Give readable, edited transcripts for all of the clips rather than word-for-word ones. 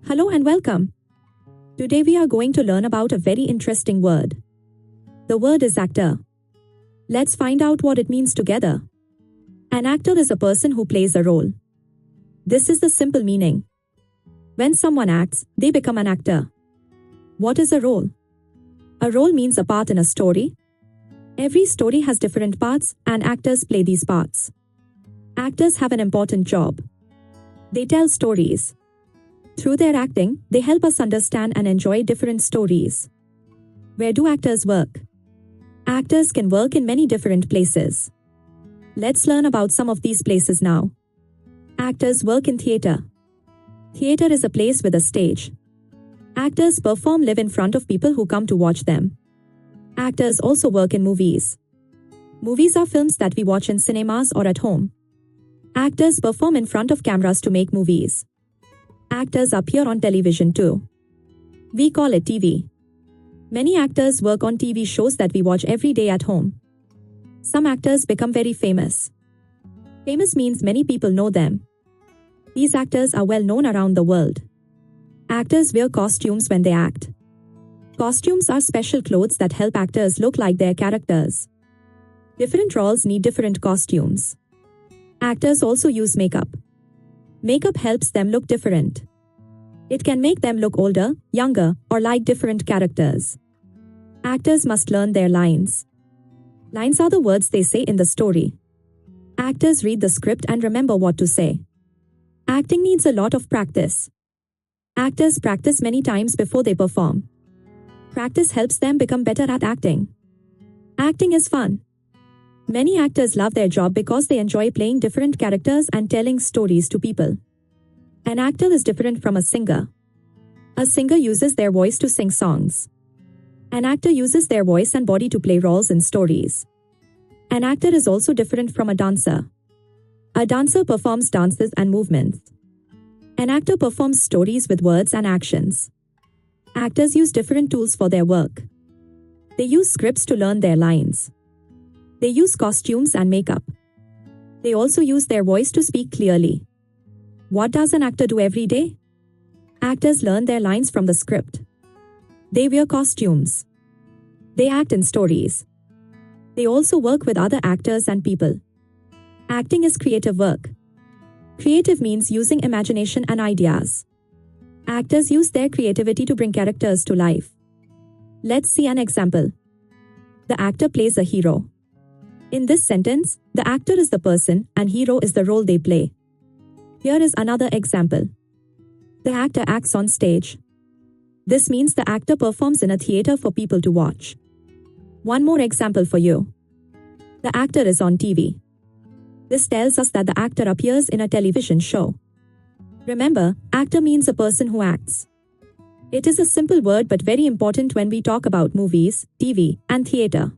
Hello and welcome. Today we are going to learn about a very interesting word. The word is actor. Let's find out what it means together. An actor is a person who plays a role. This is the simple meaning. When someone acts, they become an actor. What is a role? A role means a part in a story. Every story has different parts, and actors play these parts. Actors have an important job. They tell stories. Through their acting, they help us understand and enjoy different stories. Where do actors work? Actors can work in many different places. Let's learn about some of these places now. Actors work in theater. Theater is a place with a stage. Actors live in front of people who come to watch them. Actors also work in movies. Movies are films that we watch in cinemas or at home. Actors perform in front of cameras to make movies. Actors appear on television too. We call it TV. Many actors work on TV shows that we watch every day at home. Some actors become very famous. Famous means many people know them. These actors are well known around the world. Actors wear costumes when they act. Costumes are special clothes that help actors look like their characters. Different roles need different costumes. Actors also use makeup. Makeup helps them look different. It can make them look older, younger, or like different characters. Actors must learn their lines. Lines are the words they say in the story. Actors read the script and remember what to say. Acting needs a lot of practice. Actors practice many times before they perform. Practice helps them become better at acting. Acting is fun. Many actors love their job because they enjoy playing different characters and telling stories to people. An actor is different from a singer. A singer uses their voice to sing songs. An actor uses their voice and body to play roles in stories. An actor is also different from a dancer. A dancer performs dances and movements. An actor performs stories with words and actions. Actors use different tools for their work. They use scripts to learn their lines. They use costumes and makeup. They also use their voice to speak clearly. What does an actor do every day? Actors learn their lines from the script. They wear costumes. They act in stories. They also work with other actors and people. Acting is creative work. Creative means using imagination and ideas. Actors use their creativity to bring characters to life. Let's see an example. The actor plays a hero. In this sentence, the actor is the person and hero is the role they play. Here is another example. The actor acts on stage. This means the actor performs in a theater for people to watch. One more example for you. The actor is on TV. This tells us that the actor appears in a television show. Remember, actor means a person who acts. It is a simple word but very important when we talk about movies, TV, and theater.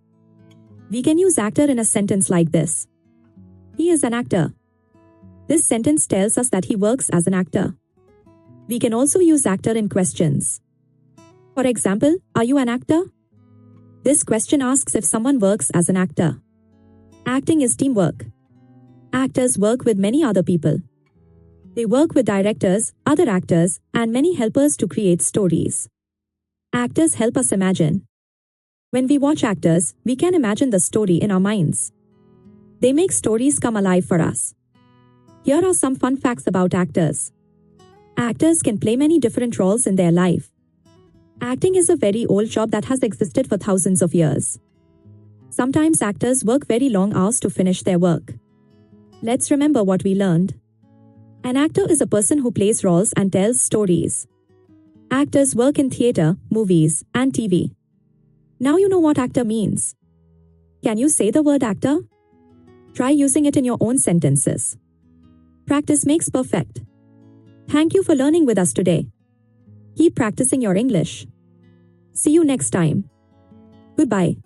We can use actor in a sentence like this. He is an actor. This sentence tells us that he works as an actor. We can also use actor in questions. For example, are you an actor? This question asks if someone works as an actor. Acting is teamwork. Actors work with many other people. They work with directors, other actors, and many helpers to create stories. Actors help us imagine. When we watch actors, we can imagine the story in our minds. They make stories come alive for us. Here are some fun facts about actors. Actors can play many different roles in their life. Acting is a very old job that has existed for thousands of years. Sometimes actors work very long hours to finish their work. Let's remember what we learned. An actor is a person who plays roles and tells stories. Actors work in theater, movies, and TV. Now you know what actor means. Can you say the word actor? Try using it in your own sentences. Practice makes perfect. Thank you for learning with us today. Keep practicing your English. See you next time. Goodbye.